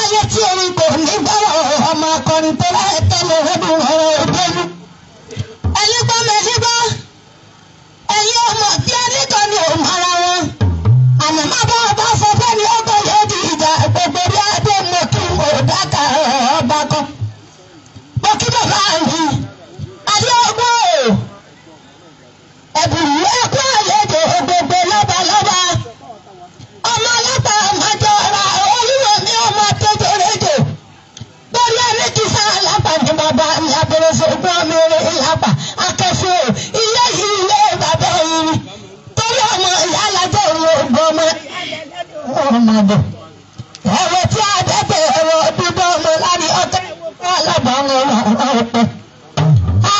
láyé tí orin kò ní gbọ́rọ̀ ọmọ akọrin tó láyé tẹ́lẹ̀ ọdún ọ̀rọ̀ ògbóni. ẹ̀yin gbọ́ mẹ́rin gbọ́ ẹ̀yin ọmọ bí ẹni kan ní òun ara wọn. àná má bá ọba sọ fẹ́ni ọgbọ́n yóò di ìjà gbogbo bí adé mo kí òdàkà ọba kan. mo kí bàbá mi adé ọgbọ́n ẹ̀bùn ẹ̀kú àlejò gbogbo lọ́balọ́ba. ọmọ alápá àmàjọ ra olúwo ní ọmọ tójó rédò. lórí ẹni kì í sá alápá ní bàbá mi abẹ́rẹ́ sọ́gbọ́n mi rè lápá akẹ́fẹ́ ilé yìí ilé bàbá yìí. torí ọmọ ìyá alájọ ìwé ògbọ́n ọmọdé. ẹ̀rọ tí a dẹ́gbẹ̀ ẹ̀rọ dúdú ọmọ láti ọ̀tẹ́ alábàáwọn ọ̀pẹ.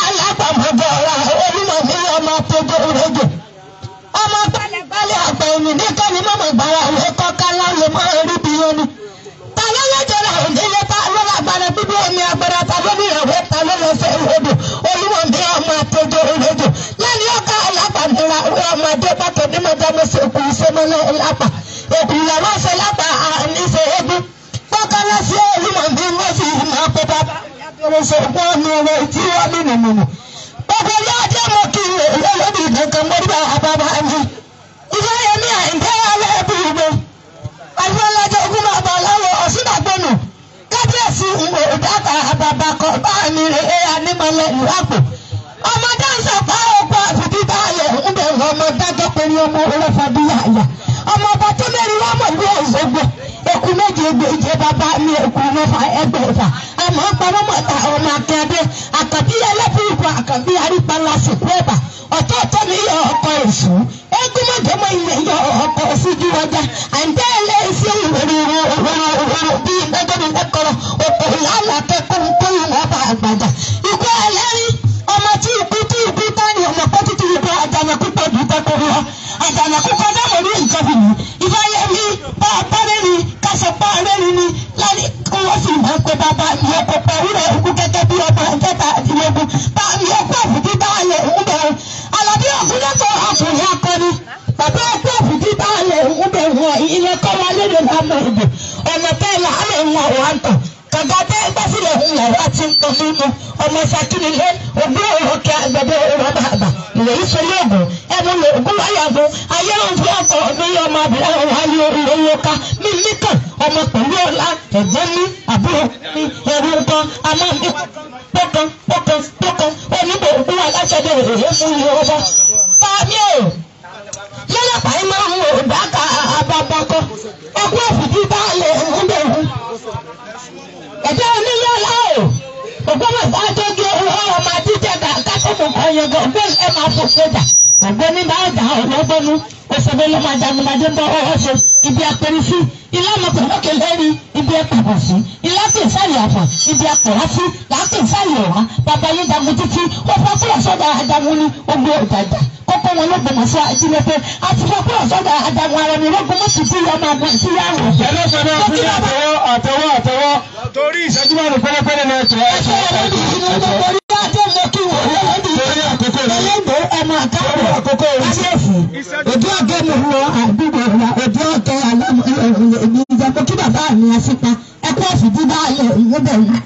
alápá àmàjọ ra olúwo ní ọmọ tójó rédò. ọmọ gbálẹ̀gbálẹ̀ àgbà ẹni nìkan ni mọ̀mọ́ gbàrà òwe kọ́ká láwọn mọ́ orí bí omi. ta ló lọ́jọ́ ra òdílé ta ló rà gbàrà bíbí omi agbára ta ló ní ìyàwó ta ló lọ fẹ́ ìwédò olúwo ní ọmọ àtẹjọ ìrẹ́jọ. lẹ́ni ọkọ alápàdúrà ọmọdé bàtọ̀ ní mọ̀jámọ́sí òkú ìṣẹ́mọ́lẹ́ lápá òkú ìyàwó ṣe lápá àníṣe eégún. kọ́kọ́lá sí olúwo ní wọ́n fi máa pẹ́ bàbá ìṣògbọ́n mi rẹ̀ tí wọ́n ní nìmùnù. gbogbo yóò jẹ́ mọ́ kí lórí ìdẹ́kan mọ́ríbà àbábá mi. ìfẹ́ yẹmí àìndẹ́ alẹ́ bí ìgbẹ́. àgbẹ̀lẹ́jọ ogun máa bọ̀ lọ́wọ́ ọ̀sídàgbọ́nù. kábíyèsí ìwé ìdáka àbàbà kan bá mi rè é anímọ̀lẹ̀ ìwápò. ọmọ dáńsà pa ọkọ̀ àfìdí báyẹ̀ ń bẹ̀rù ọmọ dájọ́ pé ní ọmọ olófà bí yàyà. ọmọ ọba tó mẹ́rin wá mọ̀ ní òṣogbo. eku méje gbèjé bàbá mi eku mẹ́fà ẹgbẹ̀fà. àmọ́ pàrọ́mọ̀ta ọmọ akẹ́dẹ́ àkàbí ẹlẹ́bùn ìkọ̀ àkàbí arípalà sìnkú ẹ̀bà. ọ̀tọ̀ọ̀tọ̀ mi yọ ọkọ̀ èṣù. eégún mọ̀jọ́mọ́ ilẹ̀ yọ ọkọ̀ síjú ọjà. àǹdẹ́ ẹlẹ́sìn ìròrò bíi mẹ́jọ́mi lẹ́kọ̀ọ́ òkò lálàá kẹ́kọ̀ọ́ kóyún ọba àgbàjà. ikú ẹlẹ́rìí ọmọ tí ikú tání ọmọ pẹ́ títí ikú àjànàkú pọ̀ jù tẹ́kọ̀ọ́ lọ. àjànàkú kọjá mọ̀ ní ìjọba yìí. ìfáyẹmí bá a parẹ́ ni kásọpá rẹ́ni ni láti kí wọ́n sì máa ń pe bàbá mi ọkọ̀ pẹ̀lúrẹ̀ òkú gẹ́gẹ́ bí ọba ìjẹta àti ogun. bá mi ọkọ̀ òfìdí báyẹ̀ ń bẹ̀rù. alábí ọ̀gúnlẹ́kọ̀ ọkùnrin akọni. bàbá ọkọ̀ òfìdí báyẹ̀ ń bẹ̀rù ilé kọ́ wa lédè lámọ̀ ìbò. ọmọ tẹ́lẹ̀ àmì ń wọ̀ wá ń tàn. kàgá tẹ́ gbásílẹ̀ ń wọ̀ wá ti ń tọ́ mímu. ọmọ sakínilé òbí òkè àgbẹ̀dẹ rọ́bà àgbà. ìwé ìṣolóògùn ẹnu lè ògùn wáyàgò. ayé ń fi ọkọ̀ mi ọmọ àbúrò wáyé olówó ká mímí kàn ọmọ pẹ̀lú ọ̀la ẹ̀gbọ́n mi àbúrò mi ẹ̀rù nǹkan àmọ́ mi pọ́kàn oníbò ògùn aláṣẹ́dẹ̀ èyí fún iye ọba. Fáàmì o lọ́lọ́pàá yìí máa ń wò dáka àbábọ́kọ́ ọkọ̀ òfìdí báyẹ̀ ń ẹ̀jẹ̀ oníyọ̀lá o ògbómọ̀sá tó gé ọmọ àtijọ́ kákòkò ọ̀yọ̀gọ̀ ọ̀gbẹ́ ẹ̀ máa fò sójà ọ̀gbẹ́ni máa dà ọ̀lọ́gbọ́nú òṣèlú lọ́mọ ajagunmadé bọ́ ọwọ́ ṣe ibi apẹ̀rẹ̀ sí ilé ọmọkùn lókè lẹ́rìí ibi ẹ̀pàbọ̀ sí ilé àtẹ̀sálẹ̀ àfọ̀ ibi apẹ̀rẹ̀ sí látẹ̀sálẹ̀ ọ̀wá bàbá yín jagun títí ó fọ́ kúrò sọ́dọ̀ ajagun ní ogbó ìtajà kókó wọn ló gbọmọ sí àtìlẹpẹ àti fọ́ kúrò sọ́dọ̀ ajagun ara mi lógun mọ́ títí ọmọ àgbọn sí yàrá. ẹlẹ́sọ̀rọ̀ fún àtẹwọ́ torí ìṣẹ́jú márùn-ún pẹ́lẹ́pẹ́lẹ́ náà tó ẹ̀ ojú ọgẹ mi wọ àdúgbò wa ojú ọgẹ alámọ ìjọba kí bàbá mi àṣìpa ẹkọ òfìdí báyẹ ìwé bẹ̀rẹ̀.